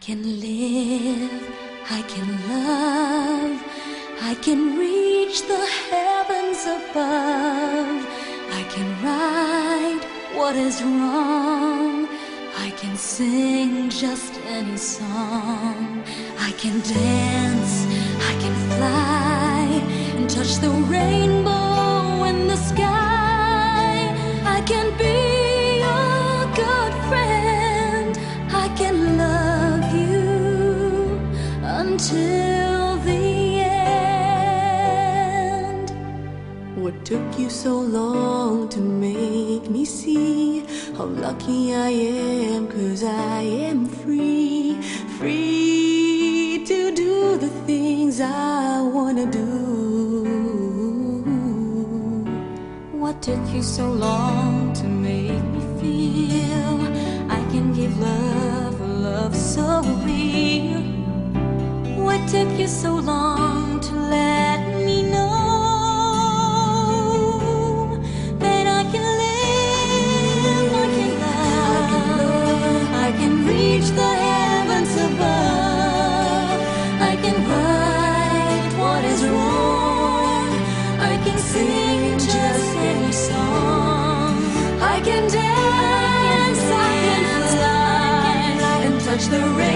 can live, I can love, I can reach the heavens above. I can right what is wrong, I can sing just any song. I can dance, I can fly, and touch the rainbow in the sky. I can be your good friend, I can love you until the end. What took you so long to make me see how lucky I am? 'Cause I am free, free to do the things I wanna do. What took you so long to make me feel I can give love, a love so real? What took you so long to let me know that I can live, I can love, I can reach the heavens above. I can right what is wrong, I can sing just any song. I can dance, I can fly, and touch the rain